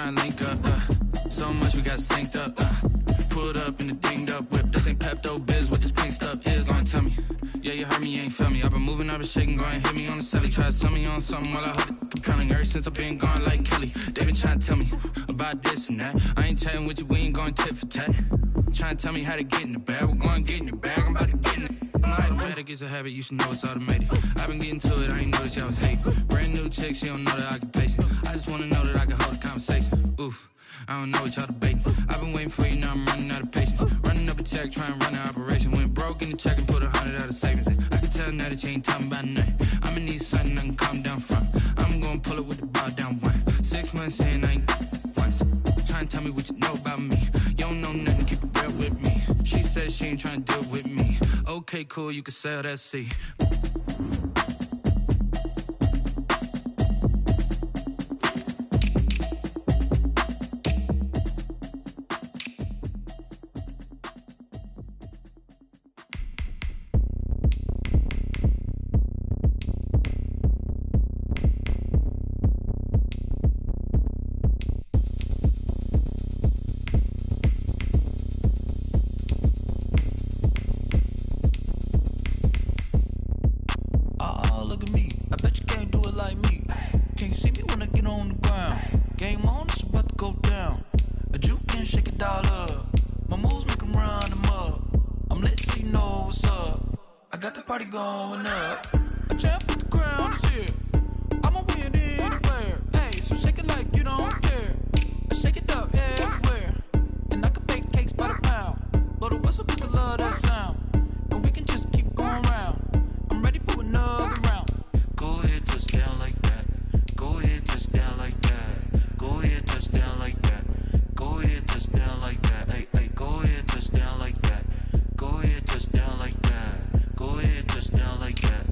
trying to link up. So much we got synced up. Pulled up in the dinged up whip. This ain't Pepto Biz, what this pink stuff is. Long tell me. Yeah, you heard me, you ain't felt me. I've been moving, I've been shaking, go and hit me on the celly. Try to sell me on something while I hold it compelling. Ever since I've been gone like Kelly, they been trying to tell me about this and that. I ain't chatting with you, we ain't going tit for tat. Trying to tell me how to get in the bag. We're going to get in the bag, I'm about to get in it. I'm like, man, that gets a habit, you should know it's automated. I've been getting to it, I ain't noticed y'all was hating. Brand new chick, she don't know that I can pace it. I just wanna know that I can hold a conversation. Oof, I don't know what y'all debating. I've been waiting for you, now I'm running out of patience. Running up a check, trying to run an operation. Went broke in the check and put 100 out of savings in. I can tell now that you ain't talking about nothing. I'ma need something I can calm down from. I'm gonna pull it with the bar down one. 6 months in, I ain't once. Trying to tell me what you know about me. You don't know nothing, keep it real with me. She said she ain't trying to deal with me. Okay, cool, you can sell that seat. Going up, a champ with the crown is here. I'ma win anywhere. Hey, so shake it like you don't care. I shake it up everywhere, and I can bake cakes by the pound. Blow the whistle 'cause I love that sound, and we can just keep going round. I'm ready for another round. Go ahead, touch down like that. Go ahead, touch down like that. Go ahead, touch down like that. Go ahead, touch down like that. Hey, hey, go ahead, touch down like that. Go ahead, touch down like that. Go ahead, touch down like that.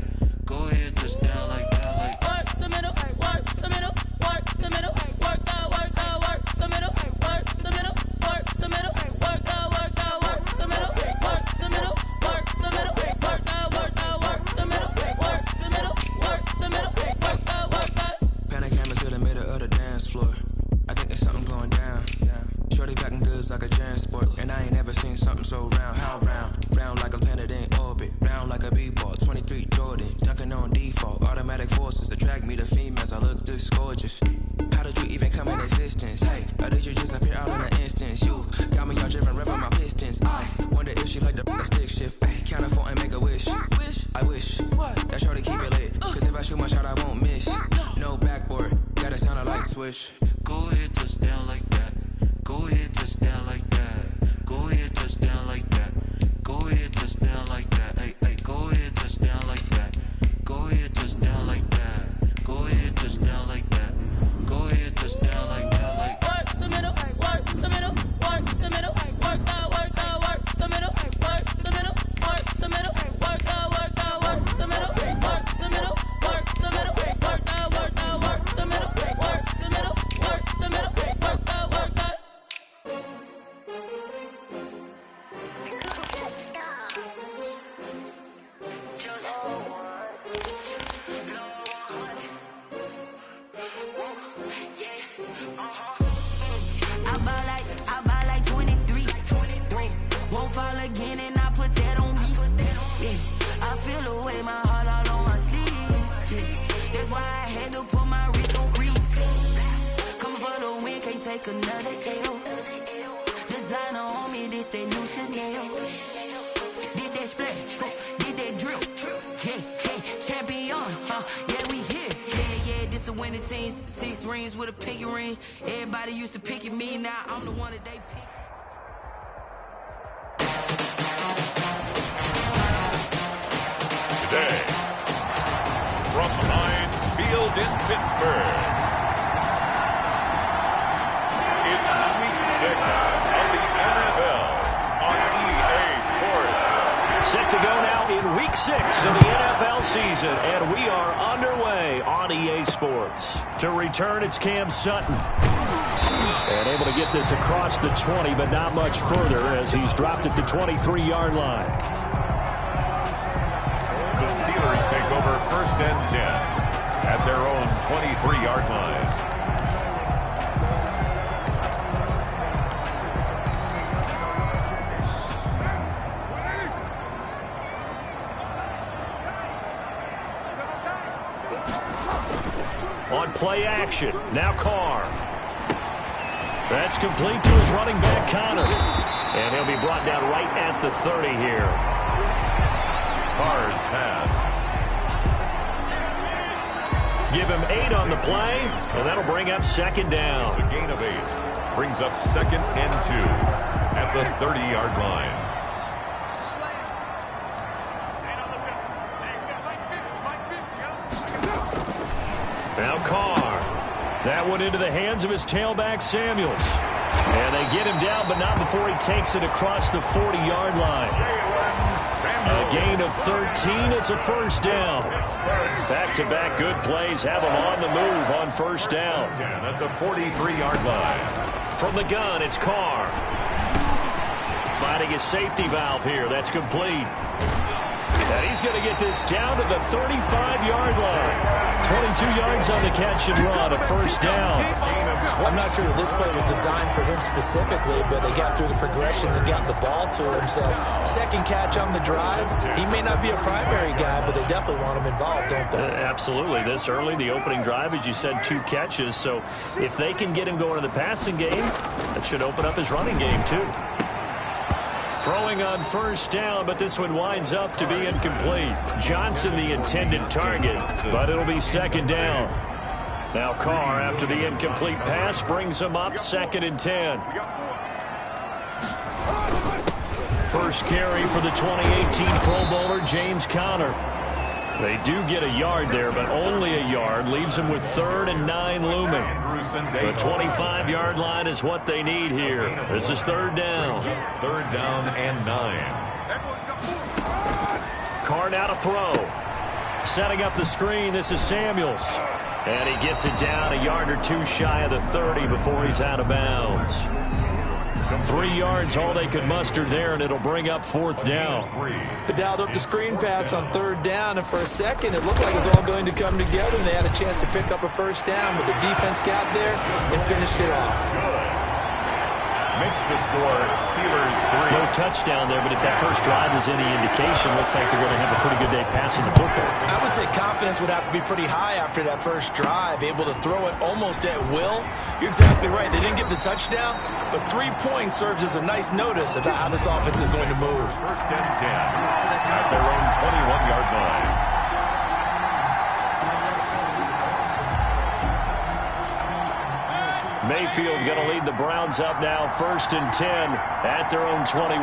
Go ahead, touch down like that. Like work the middle, work the middle, work the middle, work out, work out, work the middle, work the middle, work the middle, work out, work out, work the middle, work the middle, work the middle, work out, work out, work the middle, work the middle, work the middle, work out, work out. Panic camera to the middle of the dance floor. I think there's something going down. Shorty packing goods like a transport, and I ain't never seen something so round. How round? Round like a planet in orbit, round like a b-ball. 23 Jordan, dunking on default. Automatic forces attract me to females. I look this gorgeous. How did you even come in existence? Hey, or did you just appear out in an instance? You got me all driven, revving my pistons. I wonder if she like the stick shift. Ay, count a 4 and make a wish. I wish that shorty keep it lit, 'cause if I shoot my shot, I won't miss. No backboard, gotta sound a light switch. Go ahead, touch down like that. Go ahead, touch down like that. Go ahead, touch down like that. Go ahead, touch down like that. Hey, hey, go ahead, touch down like that. Go ahead, touch down like that. Go ahead, touch down like that. Go ahead, touch down like that. Like work the middle, work the middle, work the middle, work out, work out, work the middle, work the middle, work the middle, work out, work out, work the middle, work the middle, work the middle, work out, work out, work the middle, work the middle, work the middle, work out, work out. I buy like 23. Won't fall again and I put that on me. Yeah, I feel the way my heart all on my sleeve. Yeah, that's why I had to put my wrist on freeze. Coming for the win, can't take another L. Designer on me, this that new Chanel. Did that splash, did that drill. Yeah, yeah, champion, yeah, we here. Yeah, this the winning team. 6 rings with a pinky ring. Everybody used to pick at me, now I'm the one that they pick. Today, from Heinz Field in Pittsburgh, it's Week 6 of the NFL on EA Sports. Set to go now in Week 6 of the NFL season, and we are underway on EA Sports. To return, it's Cam Sutton. And able to get this across the 20, but not much further as he's dropped it to 23-yard line. The Steelers take over 1st and 10 at their own 23-yard line. play action. Now Carr. That's complete to his running back, Connor. And he'll be brought down right at the 30 here. Carr's pass. Give him 8 on the play, and that'll bring up second down. It's a gain of 8. Brings up 2nd and 2 at the 30-yard line. Now Carr. That one into the hands of his tailback, Samuels. And they get him down, but not before he takes it across the 40-yard line. A gain of 13. It's a first down. Back-to-back good plays have him on the move on first down. At the 43-yard line. From the gun, it's Carr. Finding his safety valve here. That's complete. And he's going to get this down to the 35-yard line. 22 yards on the catch and run, a first down. I'm not sure that this play was designed for him specifically, but they got through the progressions and got the ball to him. So, second catch on the drive. He may not be a primary guy, but they definitely want him involved, don't they? Absolutely. This early, the opening drive, as you said, 2 catches. So, if they can get him going in the passing game, that should open up his running game, too. Throwing on first down, but this one winds up to be incomplete. Johnson the intended target, but it'll be second down. Now Carr, after the incomplete pass, brings him up 2nd and 10. First carry for the 2018 Pro Bowler, James Conner. They do get a yard there, but only a yard. Leaves them with 3rd and 9 looming. The 25-yard line is what they need here. This is 3rd down. 3rd down and 9. Carr now to throw. Setting up the screen, this is Samuels. And he gets it down a yard or 2 shy of the 30 before he's out of bounds. 3 yards, all they could muster there, and it'll bring up 4th down. They dialed up the screen pass on 3rd down, and for a second, it looked like it was all going to come together, and they had a chance to pick up a first down, but the defense got there and finished it off. Makes the score Steelers 3. No touchdown there, but if that first drive is any indication, looks like they're going to have a pretty good day passing the football. I would say confidence would have to be pretty high after that first drive, able to throw it almost at will. You're exactly right. They didn't get the touchdown, but 3 points serves as a nice notice about how this offense is going to move. 1st and 10 at their own 21-yard line. Mayfield going to lead the Browns up now, 1st and 10 at their own 21.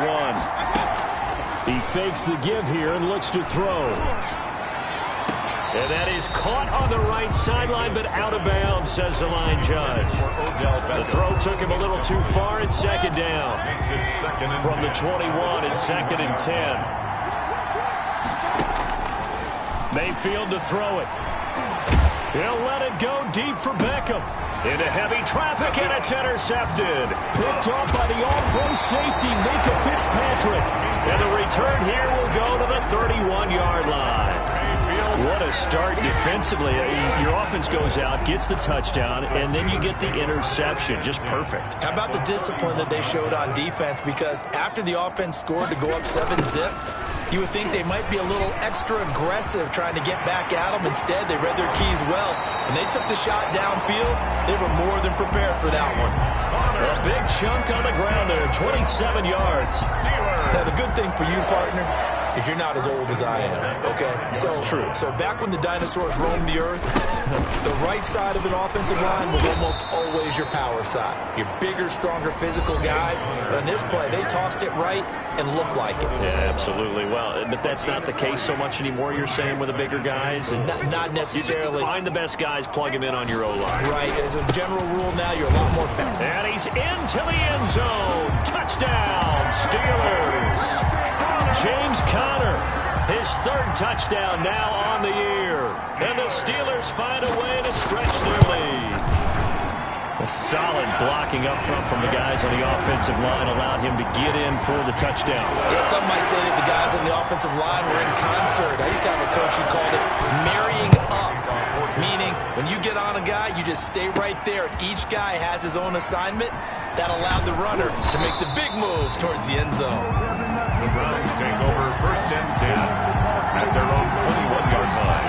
He fakes the give here and looks to throw. And that is caught on the right sideline, but out of bounds, says the line judge. The throw took him a little too far. It's 2nd down. From the 21, it's 2nd and 10. Mayfield to throw it. He'll let it go deep for Beckham. Into heavy traffic, and it's intercepted. Picked off by the all-pro safety, Micah Fitzpatrick. And the return here will go to the 31-yard line. What a start defensively. Your offense goes out, gets the touchdown, and then you get the interception. Just perfect. How about the discipline that they showed on defense? Because after the offense scored to go up 7-zip, you would think they might be a little extra aggressive trying to get back at them. Instead, they read their keys well. When they took the shot downfield, they were more than prepared for that one. A big chunk on the ground there, 27 yards. Now, the good thing for you, partner, is you're not as old as I am, okay? That's true. So back when the dinosaurs roamed the earth, the right side of an offensive line was almost always your power side. Your bigger, stronger, physical guys. But in this play, they tossed it right and looked like it. Yeah, absolutely. Well, but that's not the case so much anymore, you're saying, with the bigger guys? And not necessarily. You just find the best guys, plug them in on your O-line. Right. As a general rule now, you're a lot more balanced. And he's into the end zone. Touchdown, Steelers. James Conner, his 3rd touchdown now on the year. And the Steelers find a way to stretch their lead. A solid blocking up front from the guys on the offensive line allowed him to get in for the touchdown. Yeah, some might say that the guys on the offensive line were in concert. I used to have a coach who called it marrying up, meaning when you get on a guy, you just stay right there. Each guy has his own assignment. That allowed the runner to make the big move towards the end zone. The Browns take over 1st and 10 at their own 21-yard line.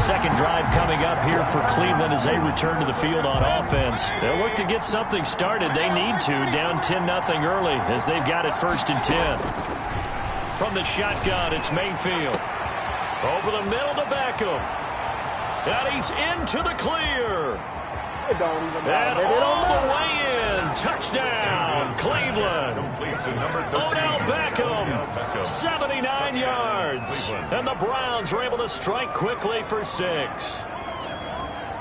Second drive coming up here for Cleveland as they return to the field on offense. They'll look to get something started. They need to, down 10-0 early as they've got it 1st and 10. From the shotgun, it's Mayfield. Over the middle to Beckham. And he's into the clear. And all the way in. Touchdown, Cleveland. Odell Beckham, 79 yards. And the Browns were able to strike quickly for 6.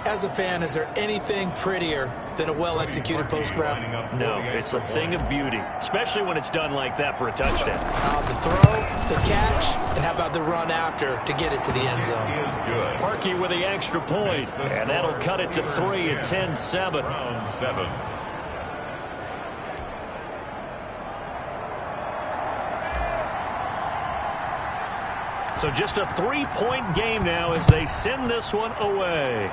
As a fan, is there anything prettier than a well-executed post route? No, it's a thing of beauty, especially when it's done like that for a touchdown. The throw, the catch, and how about the run after to get it to the end zone? Parkey with the extra point, and that'll cut it to 3 at 10-7. So just a 3-point game now as they send this one away.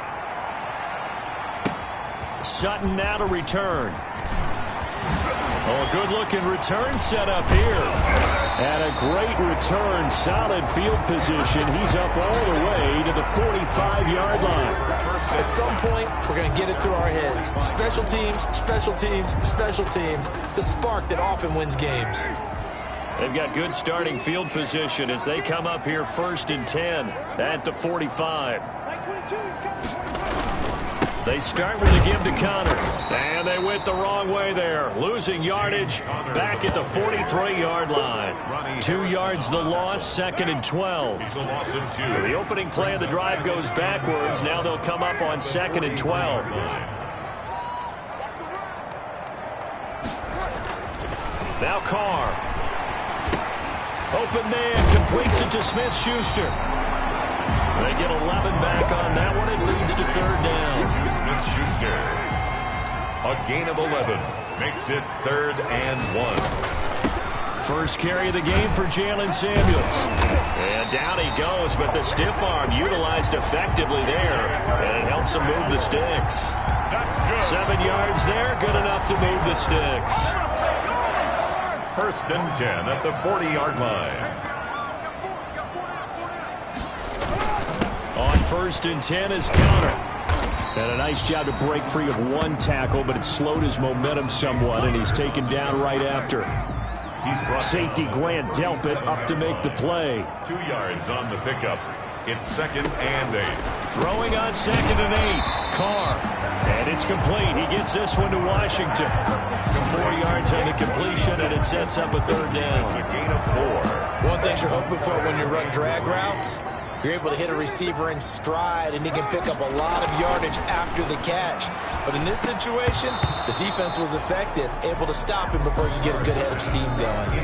Sutton now to return. Oh, a good-looking return set up here. And a great return, solid field position. He's up all the way to the 45-yard line. At some point, we're going to get it through our heads. Special teams, special teams, special teams. The spark that often wins games. They've got good starting field position as they come up here 1st and 10 at the 45. They start with a give to Connor, and they went the wrong way there, losing yardage back at the 43-yard line. 2 yards the loss, 2nd and 12. So the opening play of the drive goes backwards. Now they'll come up on 2nd and 12. Now Carr. Open man, completes it to Smith-Schuster. They get 11 back on that one. It leads to 3rd down. Smith-Schuster. A gain of 11 makes it 3rd and 1. First carry of the game for Jalen Samuels. And down he goes, but the stiff arm utilized effectively there. And it helps him move the sticks. 7 yards there, good enough to move the sticks. 1st and 10 at the 40-yard line. On 1st and 10 is Connor. And a nice job to break free of 1 tackle, but it slowed his momentum somewhat, and he's taken down right after. Safety Grant Delpit up to make the play. 2 yards on the pickup. It's 2nd and 8. Throwing on 2nd and 8. Carr. And it's complete. He gets this one to Washington. 4 yards on the completion, and it sets up a 3rd down. It's a gain of 4. One thing you're hoping for when you run drag routes, you're able to hit a receiver in stride, and he can pick up a lot of yardage after the catch. But in this situation, the defense was effective, able to stop him before you get a good head of steam going.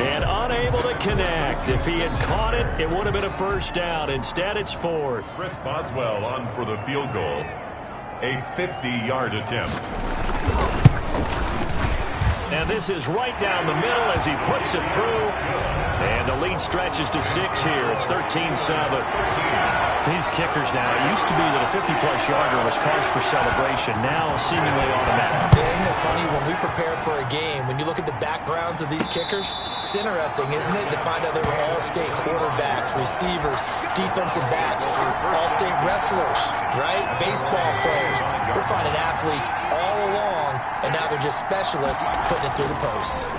And unable to connect. If he had caught it, it would have been a 1st down. Instead, it's 4th. Chris Boswell on for the field goal. A 50-yard attempt. And this is right down the middle as he puts it through. And the lead stretches to 6 here. It's 13-7. These kickers now, it used to be that a 50-plus yarder was cause for celebration. Now seemingly automatic. Yeah, isn't it funny when we prepare for a game, when you look at the backgrounds of these kickers, it's interesting, isn't it, to find out they were all-state quarterbacks, receivers, defensive backs, all-state wrestlers, right? Baseball players. We're finding athletes all along, and now they're just specialists putting it through the posts.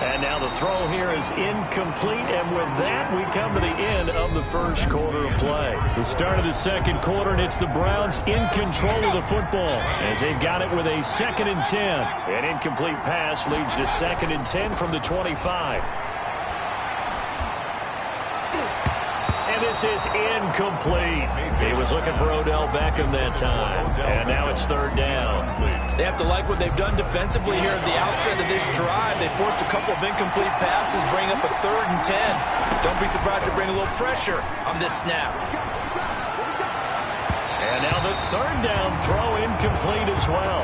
And now the throw here is incomplete, and with that, we come to the end of the 1st quarter of play. The start of the 2nd quarter, and it's the Browns in control of the football as they've got it with a 2nd and 10. An incomplete pass leads to 2nd and 10 from the 25. And this is incomplete. He was looking for Odell Beckham that time, and now it's 3rd down. They have to like what they've done defensively here at the outset of this drive. They forced a couple of incomplete passes, bring up a 3rd and 10. Don't be surprised to bring a little pressure on this snap. And now the 3rd down throw incomplete as well.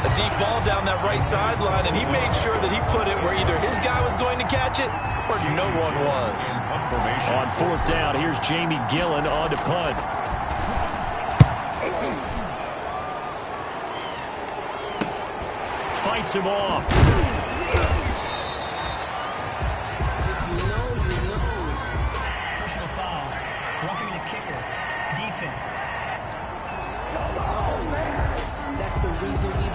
A deep ball down that right sideline, and he made sure that he put it where either his guy was going to catch it or no one was. On 4th down, here's Jamie Gillen on to punt. Fights him off. Roughing the kicker. Defense.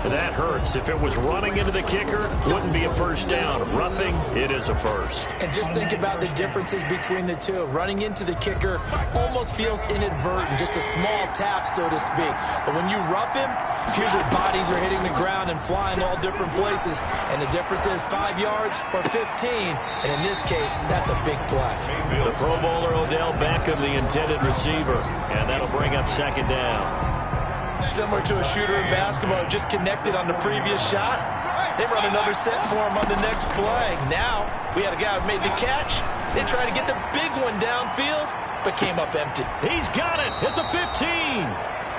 That hurts. If it was running into the kicker, wouldn't be a first down. Roughing, it is a first. And just think about the differences between the two. Running into the kicker almost feels inadvertent, just a small tap, so to speak. But when you rough him, here's your bodies are hitting the ground and flying all different places. And the difference is 5 yards or 15. And in this case, that's a big play. The Pro Bowler Odell Beckham, the intended receiver. And that'll bring up second down. Similar to a shooter in basketball who just connected on the previous shot. They run another set for him on the next play. Now, we had a guy who made the catch. They tried to get the big one downfield, but came up empty. He's got it at the 15.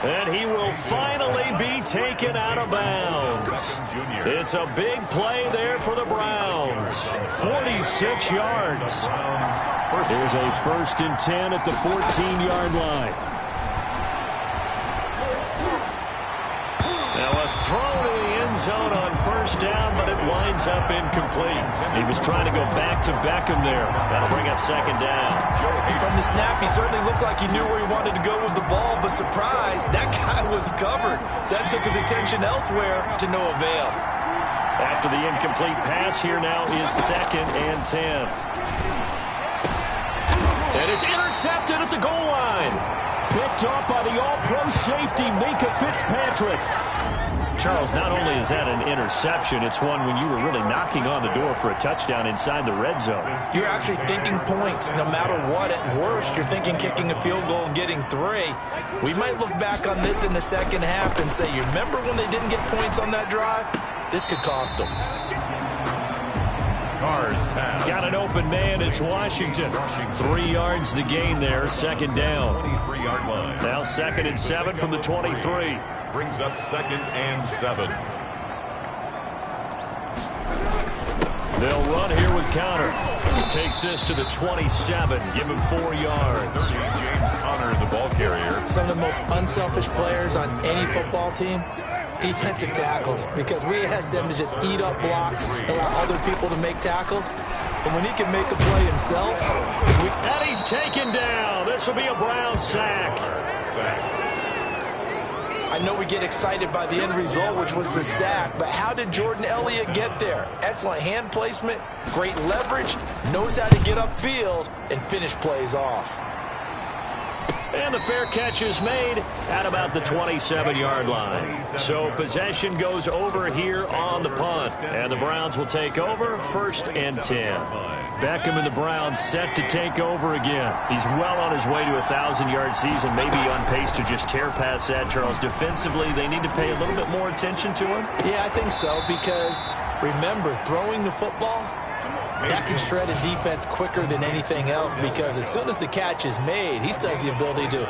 And he will finally be taken out of bounds. It's a big play there for the Browns. 46 yards. There's a 1st and 10 at the 14-yard line. Now a throw to the end zone on 1st down, but it winds up incomplete. He was trying to go back to Beckham there. That'll bring up 2nd down. From the snap, he certainly looked like he knew where he wanted to go with the ball, but surprise, that guy was covered. So that took his attention elsewhere to no avail. After the incomplete pass, here now is 2nd and 10. And it's intercepted at the goal line. Picked off by the all-pro safety, Minka Fitzpatrick. Charles, not only is that an interception, it's one when you were really knocking on the door for a touchdown inside the red zone. You're actually thinking points no matter what. At worst, you're thinking kicking a field goal and getting 3. We might look back on this in the second half and say, you remember when they didn't get points on that drive? This could cost them. Got an open man. It's Washington. 3 yards the gain there. 2nd down. Now 2nd and 7 from the 23. Brings up 2nd and 7. They'll run here with counter. Takes this to the 27. Give him 4 yards. James Conner, the ball carrier. Some of the most unselfish players on any football team, defensive tackles, because we ask them to just eat up blocks, allow other people to make tackles. But when he can make a play himself. And he's taken down. This will be a Brown sack. I know we get excited by the end result, which was the sack, but how did Jordan Elliott get there? Excellent hand placement, great leverage, knows how to get upfield and finish plays off. And the fair catch is made at about the 27-yard line. So possession goes over here on the punt. And the Browns will take over 1st and 10. Beckham and the Browns set to take over again. He's well on his way to a 1,000-yard season, maybe on pace to just tear past that, Charles. Defensively, they need to pay a little bit more attention to him. Yeah, I think so, because remember, throwing the football, that can shred a defense quicker than anything else, because as soon as the catch is made, he still has the ability to,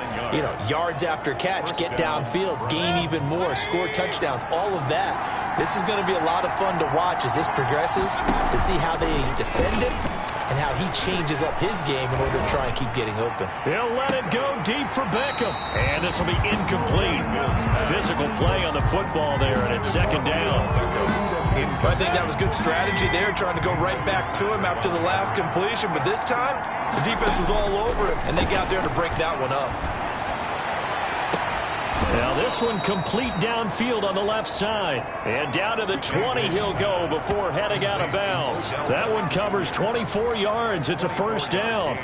yards after catch, get downfield, gain even more, score touchdowns, all of that. This is going to be a lot of fun to watch as this progresses, to see how they defend him and how he changes up his game in order to try and keep getting open. He'll let it go deep for Beckham. And this will be incomplete. Physical play on the football there, and it's 2nd down. I think that was good strategy there, trying to go right back to him after the last completion. But this time, the defense was all over him, and they got there to break that one up. Now this one complete downfield on the left side. And down to the 20 he'll go before heading out of bounds. That one covers 24 yards. It's a 1st down.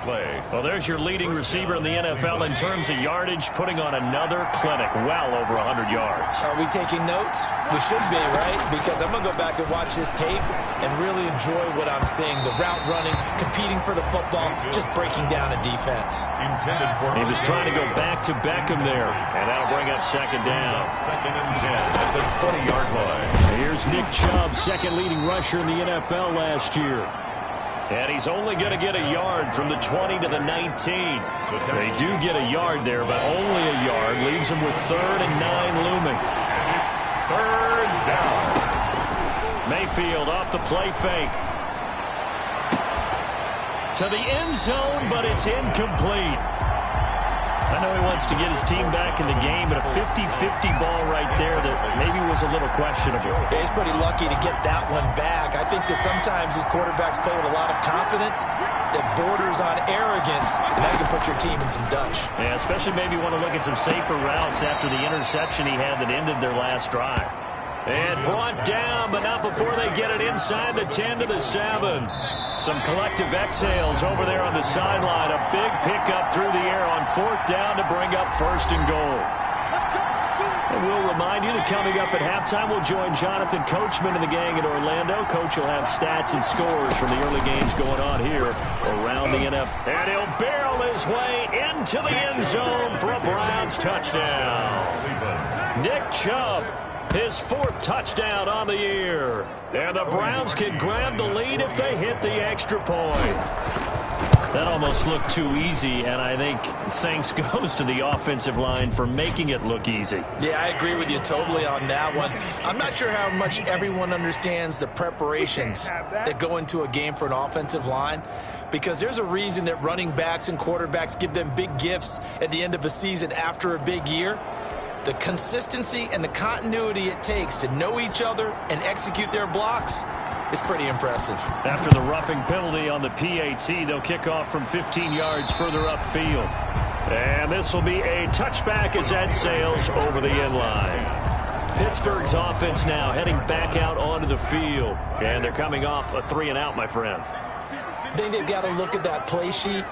Well, there's your leading receiver in the NFL in terms of yardage, putting on another clinic, well over 100 yards. Are we taking notes? We should be, right? Because I'm going to go back and watch this tape and really enjoy what I'm seeing. The route running, competing for the football, just breaking down a defense. He was trying to go back to Beckham there, and that'll bring up 2nd down. 2nd and 10 at the 20-yard line. Here's Nick Chubb, 2nd leading rusher in the NFL last year. And he's only going to get a yard from the 20 to the 19. They do get a yard there, but only a yard. Leaves him with 3rd and 9 looming. And it's 3rd down. Mayfield off the play fake. To the end zone, but it's incomplete. I know he wants to get his team back in the game, but a 50-50 ball right there that maybe was a little questionable. Yeah, he's pretty lucky to get that one back. I think that sometimes these quarterbacks play with a lot of confidence that borders on arrogance, and that can put your team in some Dutch. Yeah, especially maybe want to look at some safer routes after the interception he had that ended their last drive. And brought down, but not before they get it inside the 10 to the 7. Some collective exhales over there on the sideline. A big pickup through the air on 4th down to bring up 1st and goal. And we'll remind you that coming up at halftime, we'll join Jonathan Coachman and the gang in Orlando. Coach will have stats and scores from the early games going on here around the NFL. And he'll barrel his way into the end zone for a Browns touchdown. Nick Chubb, his 4th touchdown on the year. And the Browns can grab the lead if they hit the extra point. That almost looked too easy, and I think thanks goes to the offensive line for making it look easy. Yeah, I agree with you totally on that one. I'm not sure how much everyone understands the preparations that go into a game for an offensive line, because there's a reason that running backs and quarterbacks give them big gifts at the end of a season after a big year. The consistency and the continuity it takes to know each other and execute their blocks is pretty impressive. After the roughing penalty on the PAT, they'll kick off from 15 yards further upfield. And this will be a touchback as that sails over the end line. Pittsburgh's offense now heading back out onto the field. And they're coming off a 3-and-out, my friend. I think they've got to look at that play sheet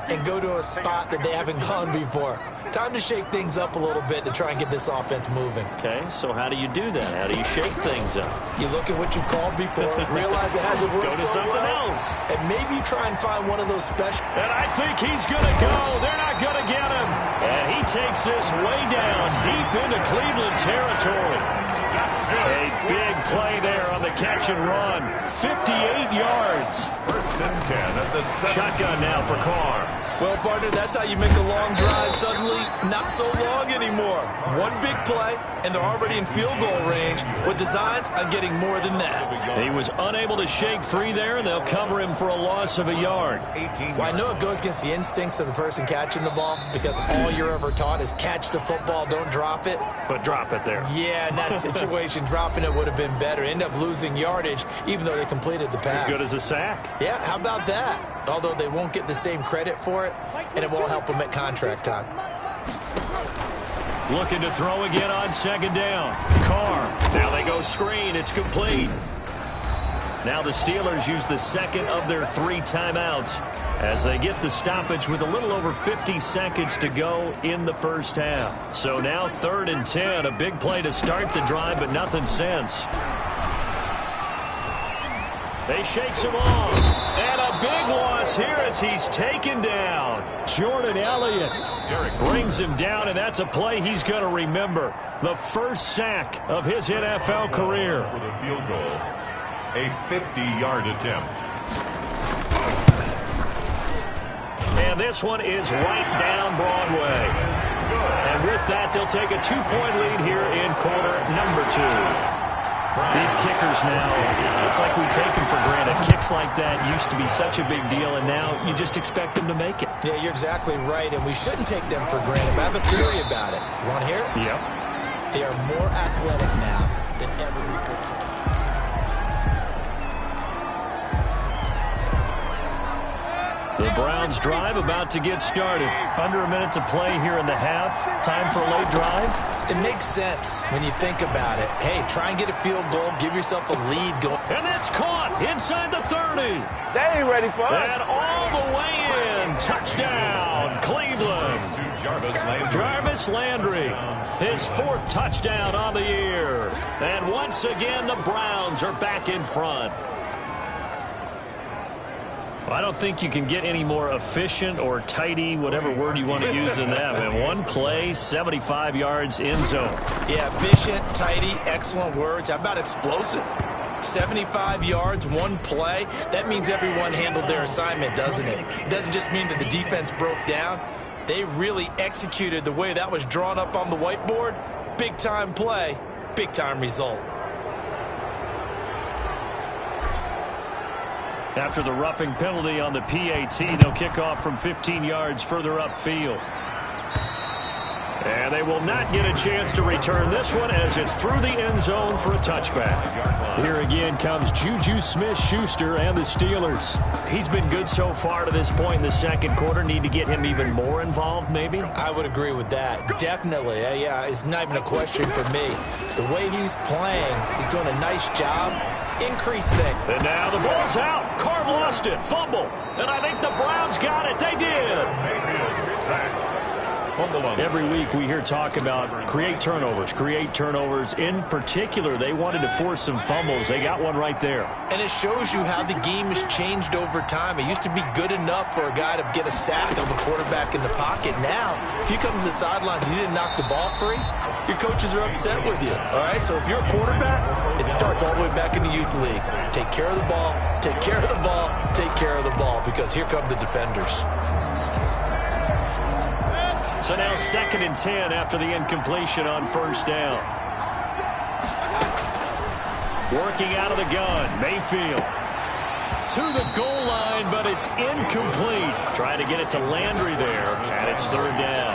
and go to a spot that they haven't gone before. Time to shake things up a little bit to try and get this offense moving. Okay, so how do you do that? How do you shake things up? You look at what you've called before, realize it hasn't worked. Go to something else. And maybe try and find one of those special. And I think he's going to go. They're not going to get him. And he takes this way down deep into Cleveland territory. A big play there on the catch and run. 58 yards. 1st and 10 at the 7. Shotgun now for Carr. Well, partner, that's how you make a long drive suddenly not so long anymore. One big play, and they're already in field goal range with designs on getting more than that. He was unable to shake free there, and they'll cover him for a loss of a yard. Well, I know it goes against the instincts of the person catching the ball, because all you're ever taught is catch the football, don't drop it. But drop it there. Yeah, in that situation, dropping it would have been better. End up losing yardage, even though they completed the pass. As good as a sack. Yeah, how about that? Although they won't get the same credit for it, and it won't help them at contract time. Looking to throw again on 2nd down. Carr. Now they go screen. It's complete. Now the Steelers use the 2nd of their 3 timeouts as they get the stoppage with a little over 50 seconds to go in the first half. So now 3rd and 10. A big play to start the drive, but nothing since. They shakes him off. And a big loss here as he's taken down. Jordan Elliott brings him down, and that's a play he's going to remember. The first sack of his NFL career. For the field goal, a 50-yard attempt. And this one is right down Broadway. And with that, they'll take a 2-point lead here in quarter number 2. These kickers now, it's like we take them for granted. Kicks like that used to be such a big deal, and now you just expect them to make it. Yeah, you're exactly right, and we shouldn't take them for granted. But I have a theory about it. You want to hear it? Yep. They are more athletic now than ever before. The Browns drive about to get started. Under a minute to play here in the half. Time for a late drive. It makes sense when you think about it. Hey, try and get a field goal. Give yourself a lead going. And that's caught inside the 30. They ain't ready for it. And all the way in. Touchdown, Cleveland. Jarvis Landry. His 4th touchdown on the year. And once again, the Browns are back in front. I don't think you can get any more efficient or tidy, whatever word you want to use in that. Man, one play, 75 yards, end zone. Yeah, efficient, tidy, excellent words. How about explosive? 75 yards, one play. That means everyone handled their assignment, doesn't it? It doesn't just mean that the defense broke down. They really executed the way that was drawn up on the whiteboard. Big-time play, big-time result. After the roughing penalty on the PAT, they'll kick off from 15 yards further upfield. And they will not get a chance to return this one as it's through the end zone for a touchback. Here again comes Juju Smith-Schuster and the Steelers. He's been good so far to this point in the second quarter. Need to get him even more involved, maybe? I would agree with that. Definitely. Yeah, it's not even a question for me. The way he's playing, he's doing a nice job. Increase thing. And now the ball's out. Carr lost it. Fumble. And I think the Browns got it. They did. Every week we hear talk about create turnovers. In particular, they wanted to force some fumbles. They got one right there. And it shows you how the game has changed over time. It used to be good enough for a guy to get a sack of a quarterback in the pocket. Now, if you come to the sidelines and you didn't knock the ball free, your coaches are upset with you. All right, so if you're a quarterback, it starts all the way back in the youth leagues. Take care of the ball, take care of the ball, take care of the ball, because here come the defenders. So now 2nd and 10 after the incompletion on first down. Working out of the gun, Mayfield. To the goal line, but it's incomplete. Trying to get it to Landry there, and it's 3rd down.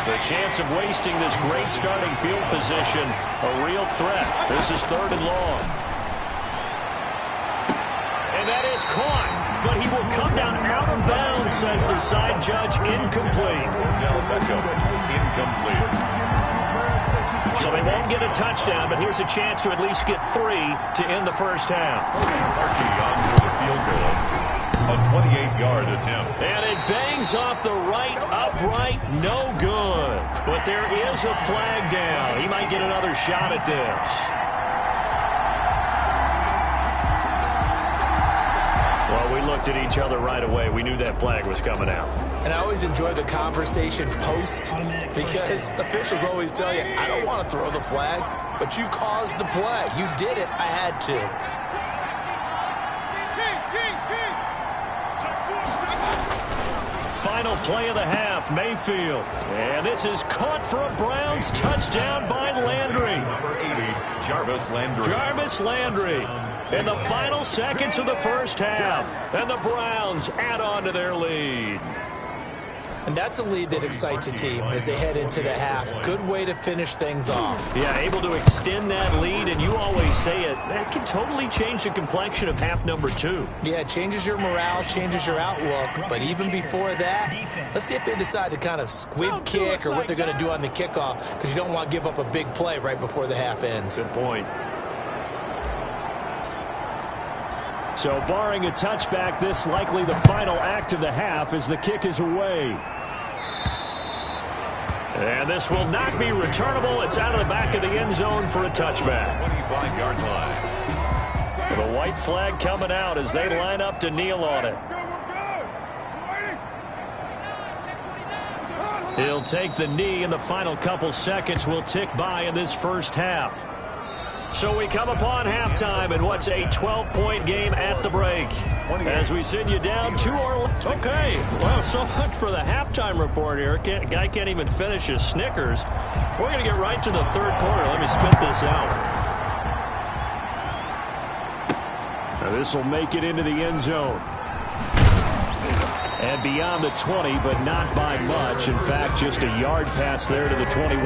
The chance of wasting this great starting field position, a real threat. This is 3rd and long. And that is caught, but he will come down out of bounds, says the side judge. Incomplete. So they won't get a touchdown, but here's a chance to at least get 3 to end the first half. Archie on for the field goal. A 28-yard attempt. And it bangs off the right upright. No good. But there is a flag down. He might get another shot at this. Well, we looked at each other right away. We knew that flag was coming out. And I always enjoy the conversation post, because officials always tell you, I don't want to throw the flag, but you caused the play. You did it. I had to. Final play of the half, Mayfield. And this is caught for a Browns touchdown by Landry. Number 80, Jarvis Landry. Jarvis Landry in the final seconds of the first half. And the Browns add on to their lead. And that's a lead that excites a team as they head into the half. Good way to finish things off. Yeah, able to extend that lead, and you always say it, that can totally change the complexion of half number 2. Yeah, it changes your morale, changes your outlook. But even before that, let's see if they decide to kind of squib kick or what they're going to do on the kickoff, because you don't want to give up a big play right before the half ends. Good point. So barring a touchback, this likely the final act of the half as the kick is away. And this will not be returnable. It's out of the back of the end zone for a touchback. 25-yard line. The white flag coming out as they line up to kneel on it. He'll take the knee, and the final couple seconds will tick by in this first half. So we come upon halftime in what's a 12-point game at the break. As we send you down to our... Okay, well, so much for the halftime report here. Guy can't even finish his Snickers. We're going to get right to the third quarter. Let me spit this out. Now this will make it into the end zone. And beyond the 20, but not by much. In fact, just a yard pass there to the 21.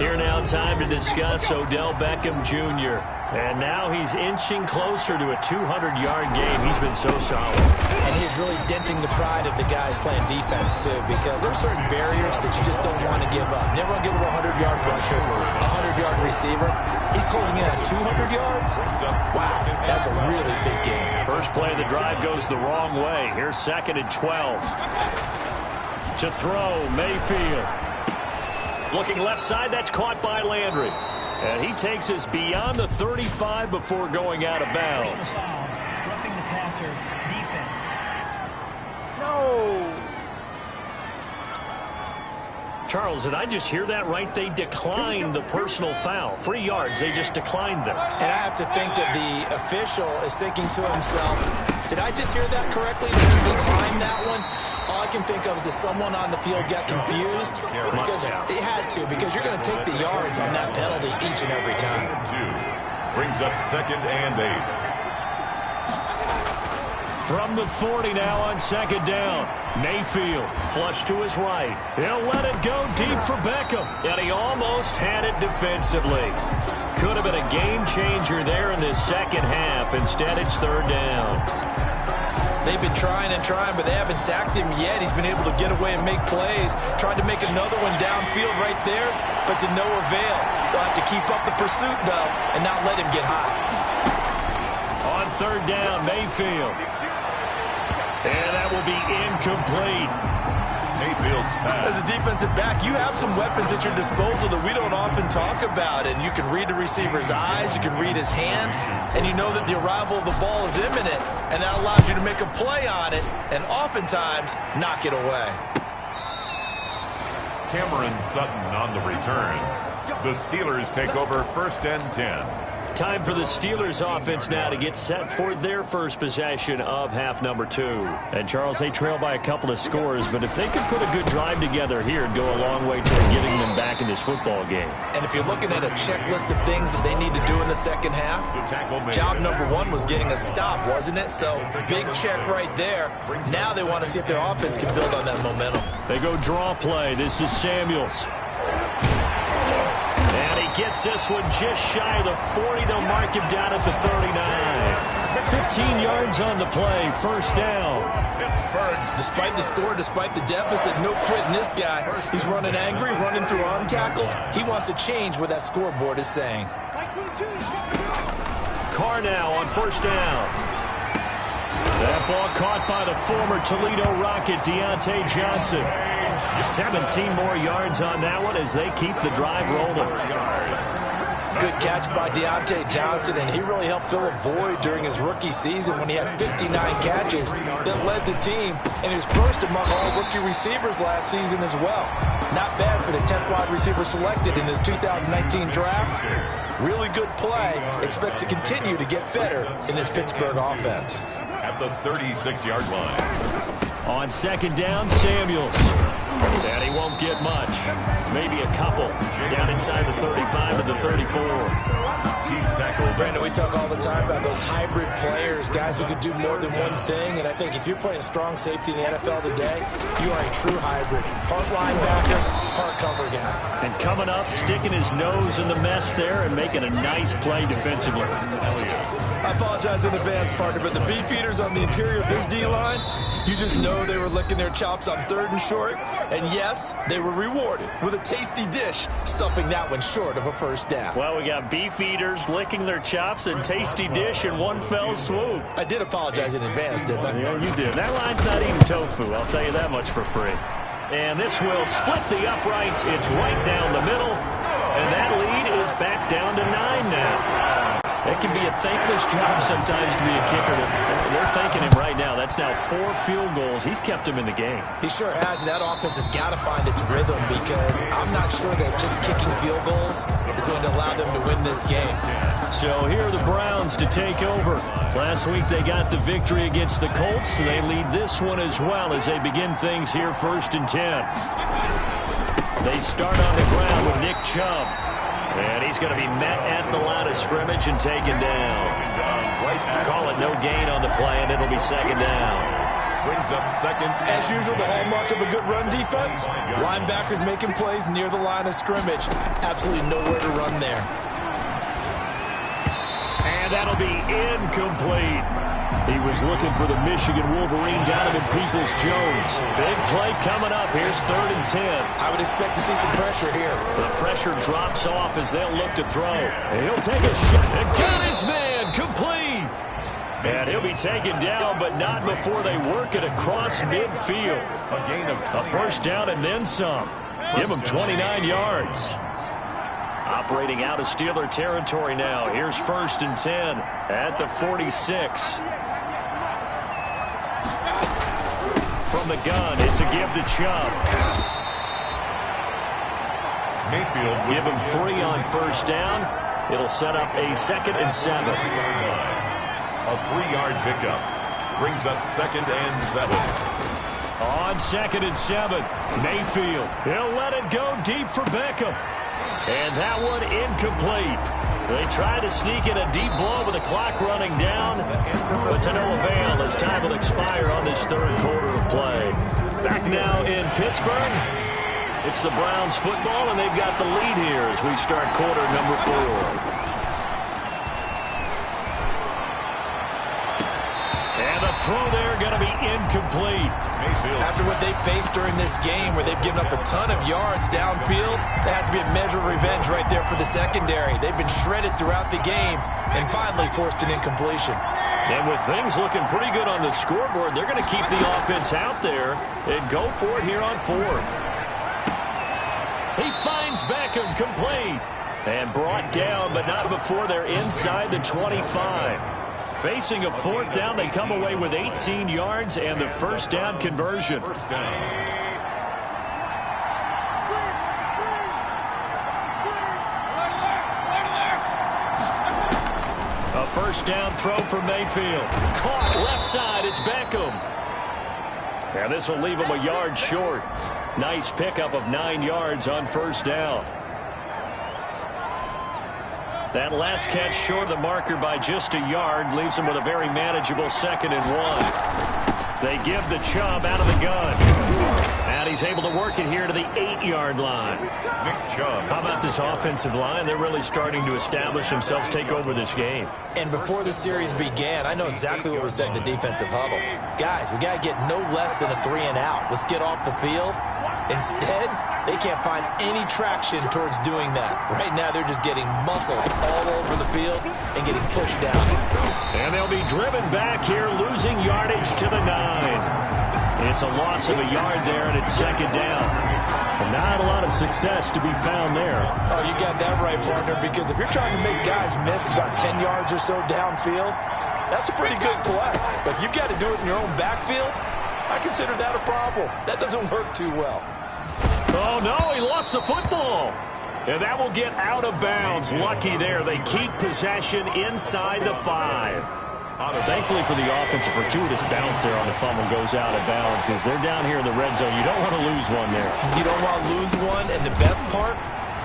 Here now, time to discuss Odell Beckham Jr. And now he's inching closer to a 200-yard game. He's been so solid. And he's really denting the pride of the guys playing defense, too, because there are certain barriers that you just don't want to give up. You never want to give up a 100-yard rusher, a 100-yard receiver. He's closing in at 200 yards. Wow, that's a really big game. First play of the drive goes the wrong way. Here's 2nd and 12. To throw, Mayfield. Looking left side, that's caught by Landry. And he takes us beyond the 35 before going out of bounds. Roughing the passer, defense. No. Charles, did I just hear that right? They declined the personal foul. 3 yards, they just declined them. And I have to think that the official is thinking to himself, did I just hear that correctly? Did you decline that one? All I can think of is that someone on the field got confused, because they had to, because you're going to take the yards on that penalty each and every time. Brings up 2nd and 8. From the 40 now on second down. Mayfield flush to his right. He'll let it go deep for Beckham. And he almost had it defensively. Could have been a game changer there in this second half. Instead, it's third down. They've been trying and trying, but they haven't sacked him yet. He's been able to get away and make plays. Tried to make another one downfield right there, but to no avail. They'll have to keep up the pursuit, though, and not let him get hot. On third down, Mayfield. And that will be incomplete. Mayfield's pass. As a defensive back, you have some weapons at your disposal that we don't often talk about. And you can read the receiver's eyes, you can read his hands, and you know that the arrival of the ball is imminent. And that allows you to make a play on it and oftentimes knock it away. Cameron Sutton on the return. The Steelers take over 1st and 10. Time for the Steelers offense now to get set for their first possession of half number 2. And Charles, they trail by a couple of scores, but if they could put a good drive together here, it'd go a long way toward getting them back in this football game. And if you're looking at a checklist of things that they need to do in the second half, job number 1 was getting a stop, wasn't it? So big check right there. Now they want to see if their offense can build on that momentum. They go draw play. This is Samuels. Gets this one just shy of the 40. They'll mark him down at the 39. 15 yards on the play. First down. Despite the score, despite the deficit, no quitting this guy. He's running angry, running through arm tackles. He wants to change what that scoreboard is saying. Carr now on first down. That ball caught by the former Toledo Rocket, Deontay Johnson. 17 more yards on that one as they keep the drive rolling. Good catch by Deontay Johnson, and he really helped fill a void during his rookie season when he had 59 catches that led the team, and he was first among all rookie receivers last season as well. Not bad for the 10th wide receiver selected in the 2019 draft. Really good play. Expects to continue to get better in this Pittsburgh offense. At the 36-yard line. On second down, Samuels. And he won't get much. Maybe a couple. Down inside the 35 to the 34. He's tackled. Brandon, we talk all the time about those hybrid players, guys who could do more than one thing. And I think if you're playing strong safety in the NFL today, you are a true hybrid. Part linebacker, part cover guy. And coming up, sticking his nose in the mess there and making a nice play defensively. I apologize in advance, partner, but the beefeaters on the interior of this D-line, you just know they were licking their chops on 3rd and short. And yes, they were rewarded with a tasty dish, stuffing that one short of a first down. Well, we got beefeaters licking their chops and tasty dish in one fell swoop. I did apologize in advance, didn't I? Yeah, you did. That line's not eating tofu, I'll tell you that much for free. And this will split the uprights. It's right down the middle. And that lead is back down to 9 now. It can be a thankless job sometimes to be a kicker. They're thanking him right now. That's now 4 field goals. He's kept him in the game. He sure has. That offense has got to find its rhythm because I'm not sure that just kicking field goals is going to allow them to win this game. So here are the Browns to take over. Last week they got the victory against the Colts. They lead this one as well as they begin things here 1st and 10. They start on the ground with Nick Chubb. And he's going to be met at the line of scrimmage and taken down. Call it no gain on the play, and it'll be second down. Brings up second. As usual, the hallmark of a good run defense, linebackers making plays near the line of scrimmage. Absolutely nowhere to run there. And that'll be incomplete. He was looking for the Michigan Wolverine, Donovan Peoples-Jones. Big play coming up. Here's 3rd and 10. I would expect to see some pressure here. The pressure drops off as they'll look to throw. And he'll take a shot. And got his man complete. And he'll be taken down, but not before they work it across midfield. A gain of a first down and then some. Give him 29 yards. Operating out of Steeler territory now. Here's 1st and 10 at the 46. From the gun, it's a give to Chubb. Mayfield. Give him 3 on first down. It'll set up a 2nd and 7. A 3-yard pickup. Brings up 2nd and 7. On 2nd and 7. Mayfield. He'll let it go deep for Beckham. And that one incomplete. They tried to sneak in a deep blow with the clock running down, but to no avail as time will expire on this third quarter of play. Back now in Pittsburgh, it's the Browns football, and they've got the lead here as we start quarter number 4. And the throw there going to be incomplete. After what they faced during this game where they've given up a ton of yards downfield, there has to be a measure of revenge right there for the secondary. They've been shredded throughout the game and finally forced an incompletion. And with things looking pretty good on the scoreboard, they're going to keep the offense out there and go for it here on 4th. He finds Beckham complete and brought down, but not before they're inside the 25. Facing a 4th down, they come away with 18 yards and the first down conversion. First down. A first down throw for Mayfield. Caught left side, it's Beckham. And this will leave him a yard short. Nice pickup of 9 yards on first down. That last catch short of the marker by just a yard leaves him with a very manageable 2nd and 1. They give the Chubb out of the gun. And he's able to work it here to the 8-yard line. Nick Chubb. How about this offensive line? They're really starting to establish themselves, take over this game. And before the series began, I know exactly what was said in the defensive huddle. Guys, we got to get no less than a 3-and-out. Let's get off the field. Instead, they can't find any traction towards doing that. Right now, they're just getting muscled all over the field and getting pushed down. And they'll be driven back here, losing yardage to the 9. It's a loss of a yard there, and it's 2nd down. And not a lot of success to be found there. Oh, you got that right, partner, because if you're trying to make guys miss about 10 yards or so downfield, that's a pretty good play. But if you've got to do it in your own backfield, I consider that a problem. That doesn't work too well. Oh, no, he lost the football. And that will get out of bounds. Lucky there. They keep possession inside the 5. Thankfully for the offense, a fortuitous bounce there on the fumble goes out of bounds because they're down here in the red zone. You don't want to lose one there. You don't want to lose one, and the best part,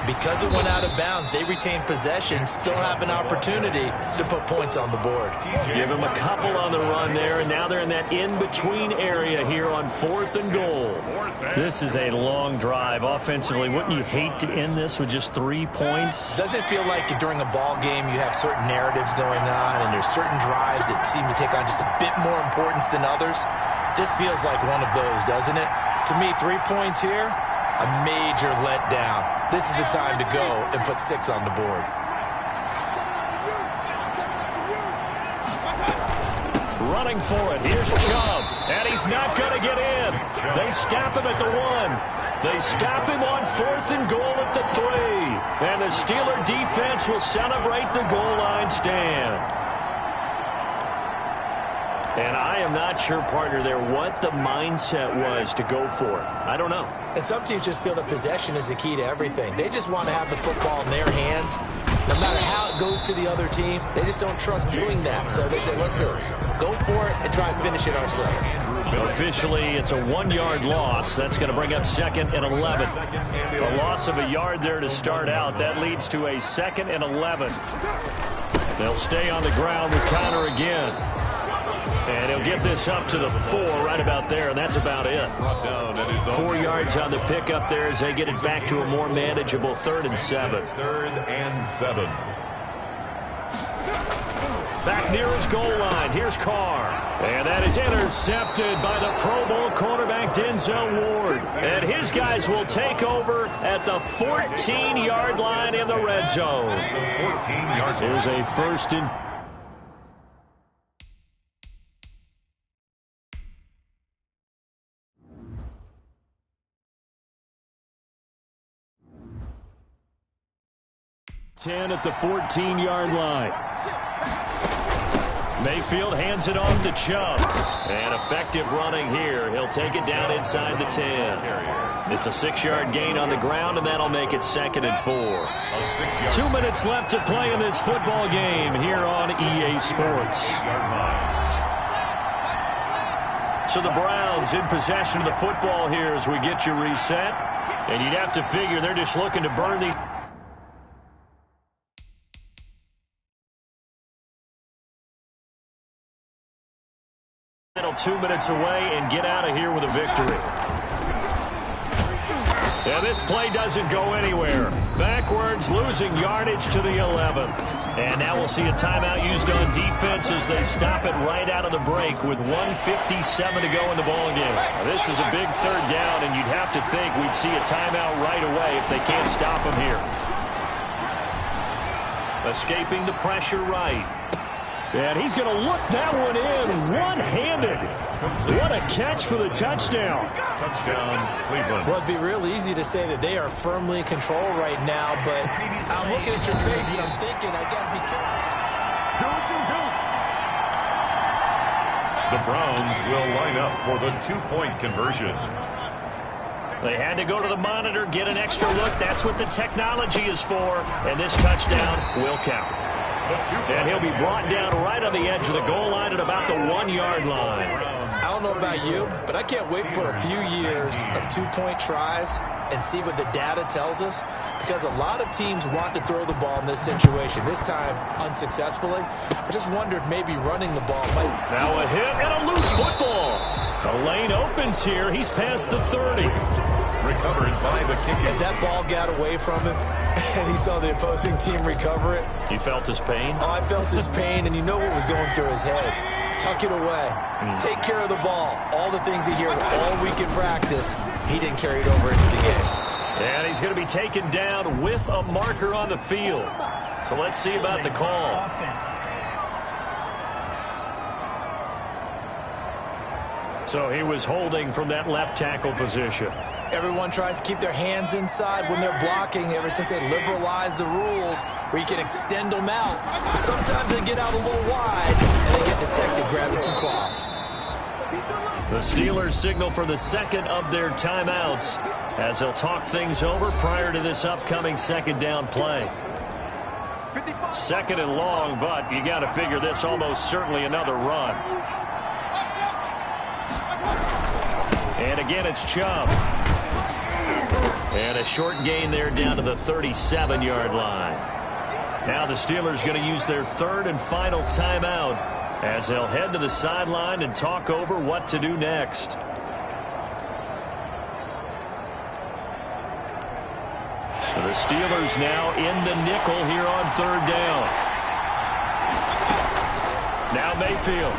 because it went out of bounds, they retain possession, still have an opportunity to put points on the board. Give them a couple on the run there, and now they're in that in-between area here on 4th and goal. This is a long drive. Offensively, wouldn't you hate to end this with just 3 points? Doesn't it feel like during a ball game you have certain narratives going on, and there's certain drives that seem to take on just a bit more importance than others? This feels like one of those, doesn't it? To me, 3 points here, a major letdown. This is the time to go and put 6 on the board. Running for it. Here's Chubb. And he's not going to get in. They stop him at the 1. They stop him on 4th and goal at the 3. And the Steeler defense will celebrate the goal line stand. And I am not sure, partner, there what the mindset was to go for it. I don't know. And some teams just feel that possession is the key to everything. They just want to have the football in their hands. No matter how it goes to the other team, they just don't trust doing that. So they say, listen, go for it and try and finish it ourselves. Officially, it's a 1-yard loss. That's going to bring up 2nd and 11. A loss of a yard there to start out. That leads to a 2nd and 11. They'll stay on the ground with Connor again. And he'll get this up to the 4 right about there, and that's about it. 4 yards on the pickup there as they get it back to a more manageable 3rd and 7. 3rd and 7. Back near his goal line. Here's Carr. And that is intercepted by the Pro Bowl cornerback Denzel Ward. And his guys will take over at the 14-yard line in the red zone. Here's a 1st and 10 at the 14-yard line. Mayfield hands it off to Chubb. And effective running here. He'll take it down inside the 10. It's a 6-yard gain on the ground, and that'll make it 2nd and 4. 2 minutes left to play in this football game here on EA Sports. So the Browns in possession of the football here as we get you reset. And you'd have to figure they're just looking to burn these. about 2 minutes away and get out of here with a victory. And this play doesn't go anywhere. Backwards, losing yardage to the 11. And now we'll see a timeout used on defense as they stop it right out of the break with 1:57 to go in the ball game. Now, this is a big third down, and you'd have to think we'd see a timeout right away if they can't stop them here. Escaping the pressure right. And he's going to look that one in one-handed. What a catch for the touchdown. Touchdown, Cleveland. Well, it'd be real easy to say that they are firmly in control right now, but I'm looking at your face and I'm thinking I got to be careful. The Browns will line up for the two-point conversion. They had to go to the monitor, get an extra look. That's what the technology is for. And this touchdown will count. And he'll be brought down right on the edge of the goal line at about the 1-yard line. I don't know about you, but I can't wait for a few years of two-point tries and see what the data tells us, because a lot of teams want to throw the ball in this situation. This time, unsuccessfully. I just wonder if maybe running the ball might... Now a hit and a loose football. The lane opens here. He's past the 30. Recovered by the kicker. As that ball got away from him, and he saw the opposing team recover it. You felt his pain? Oh, I felt his pain, and you know what was going through his head. Tuck it away. Take care of the ball. All the things he hears all week in practice, he didn't carry it over into the game. And he's going to be taken down with a marker on the field. So let's see about the call. So he was holding from that left tackle position. Everyone tries to keep their hands inside when they're blocking ever since they liberalized the rules where you can extend them out. But sometimes they get out a little wide and they get detected grabbing some cloth. The Steelers signal for the second of their timeouts as they'll talk things over prior to this upcoming second down play. Second and long, but you got to figure this almost certainly another run. And again, it's Chubb. And a short gain there down to the 37-yard line. Now the Steelers going to use their third and final timeout as they'll head to the sideline and talk over what to do next. The Steelers now in the nickel here on third down. Now Mayfield.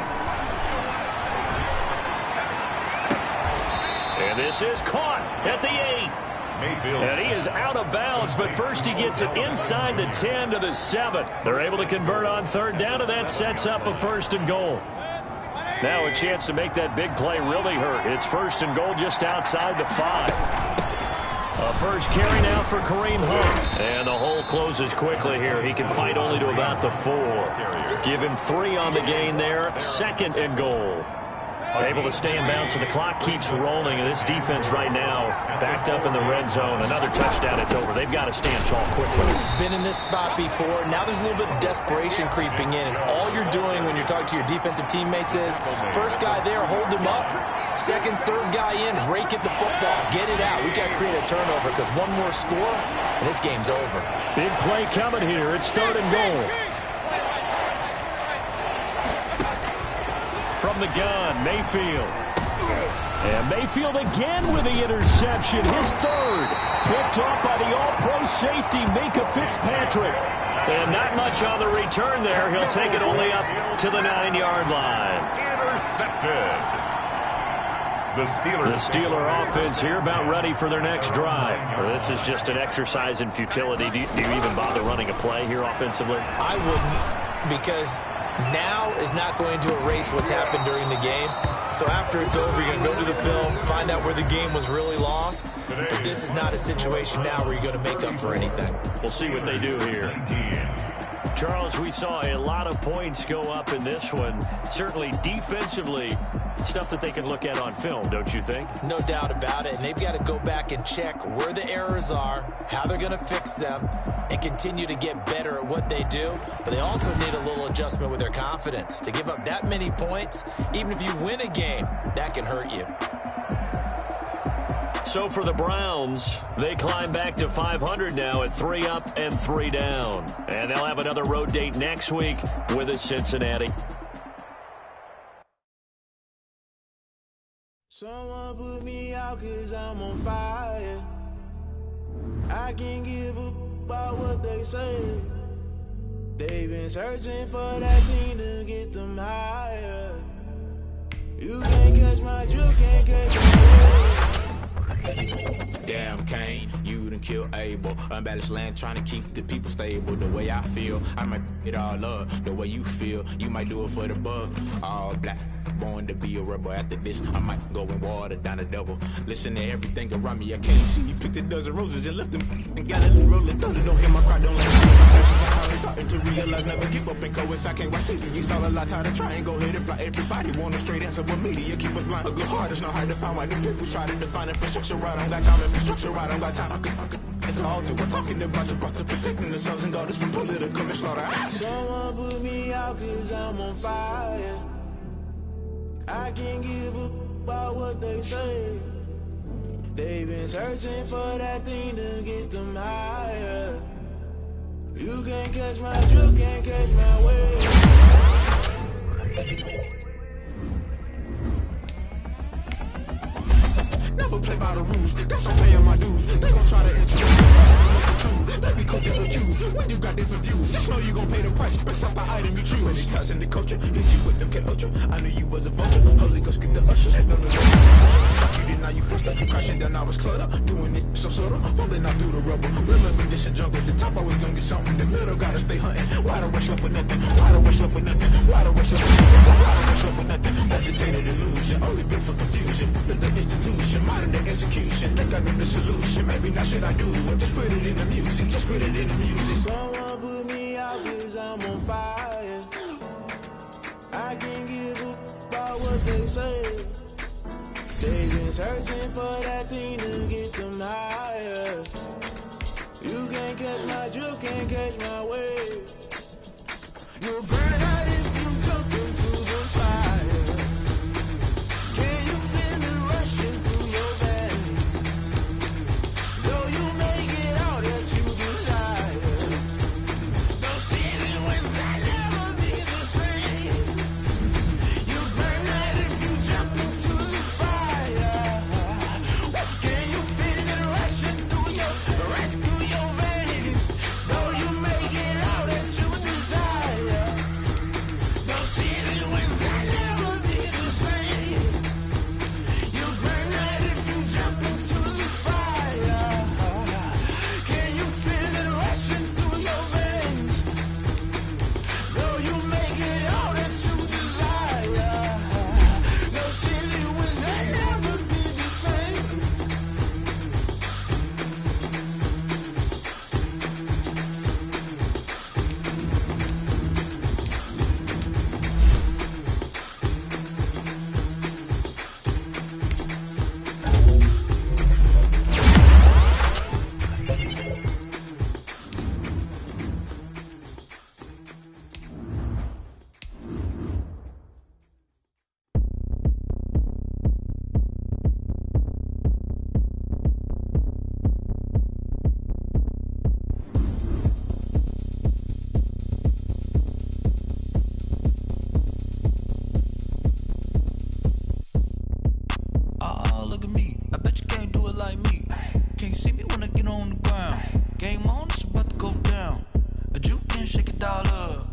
And this is caught at the 8. Mayfield. And he is out of bounds, but first he gets it inside the 10 to the 7. They're able to convert on third down, and that sets up a first and goal. Now a chance to make that big play really hurt. It's first and goal just outside the 5. A first carry now for Kareem Hunt. And the hole closes quickly here. He can fight only to about the 4. Give him 3 on the gain there. Second and goal. Able to stay in bounds, so the clock keeps rolling, and this defense right now backed up in the red zone. Another touchdown, it's over. They've got to stand tall quickly. Been in this spot before. Now there's a little bit of desperation creeping in, and all you're doing when you're talking to your defensive teammates is first guy there, hold him up. Second, third guy in, rake at the football. Get it out. We've got to create a turnover because one more score, and this game's over. Big play coming here. It's third and goal. From the gun, Mayfield. And Mayfield again with the interception. His third. Picked off by the all-pro safety, Minka Fitzpatrick. And not much on the return there. He'll take it only up to the 9-yard line. Intercepted. The Steeler offense here about ready for their next drive. Well, this is just an exercise in futility. Do you even bother running a play here offensively? I wouldn't, because now is not going to erase what's happened during the game. So after it's over, you're going to go to the film, find out where the game was really lost. But this is not a situation now where you're going to make up for anything. We'll see what they do here. Charles, we saw a lot of points go up in this one. Certainly defensively, stuff that they can look at on film, don't you think? No doubt about it. And they've got to go back and check where the errors are, how they're going to fix them, and continue to get better at what they do. But they also need a little adjustment with their confidence. To give up that many points, even if you win a game, that can hurt you. So for the Browns, they climb back to 500 now at 3 up and 3 down. And they'll have another road date next week with Cincinnati. Someone put me out 'cause I'm on fire. I can't give a about what they say. They've been searching for that thing to get them higher. You can't catch my drift, can't catch my Damn, Kane, you done killed Abel. Unbalanced land, trying to keep the people stable. The way I feel, I might it all up. The way you feel, you might do it for the bug. All black, born to be a rebel. After this, I might go and water down the double. Listen to everything around me, I can't see. You picked a dozen roses and left them and got a little rolling thunder. Don't hear my cry, don't let me. It's starting to realize, never give up and coast. I can't watch TV. It's all a lot, tired of trying, go ahead and fly. Everybody want a straight answer, but media keep us blind. A good heart is not hard to find. Why do people try to define infrastructure right? I don't got time, infrastructure right, I don't got time. I could it's all to we're talking about your to protecting the sons and daughters from political manslaughter. Someone put me out 'cause I'm on fire. I can't give a about what they say. They've been searching for that thing to get them higher. You can't catch my drift, can't catch my wave. Never play by the rules, that's I'm paying my dues. They gon' try to introduce they be quick to accuse when you got different views. Just know you gon' pay the price based off the item you choose. When it ties in the culture, hit you with them get ultra. I knew you was a vulture, Holy Ghost get the ushers. No, you did, now you first up, you crashing down, I was cluttered. Doing this so subtle, falling out through the rubble. Remember this a jungle, the top always gonna get something. In the middle, gotta stay hunting. Why the rush left for nothing? Why the rush left for nothing? Why the rush left for nothing? Why the rush left for nothing? Agitated illusion, only built for confusion. The institution, modern day execution. Think I know the solution, maybe not should I do it? Just put it in the music, just put it in the music. Someone put me out 'cause I'm on fire. I can't give a about what they say. They've been searching for that thing to get them higher. You can't catch my drift, can't catch my wave. You'll burn out if you jump into the fire. Can you feel it rushing through your veins? Though you make it all that you desire. No ceiling with that never be the same. You burn out if you jump into the fire. Can you feel it rushing through your veins? Though you make it all that you desire. No ceiling with that never be the same. You burn out if you jump into the fire. Can you feel it rushing through your veins? Though you make it all that you desire. No ceiling with that never be the same. Oh, look at me. I bet you can't do it like me. Can't see me when I get on the ground. Game on, it's about to go down. A juke can shake it all up.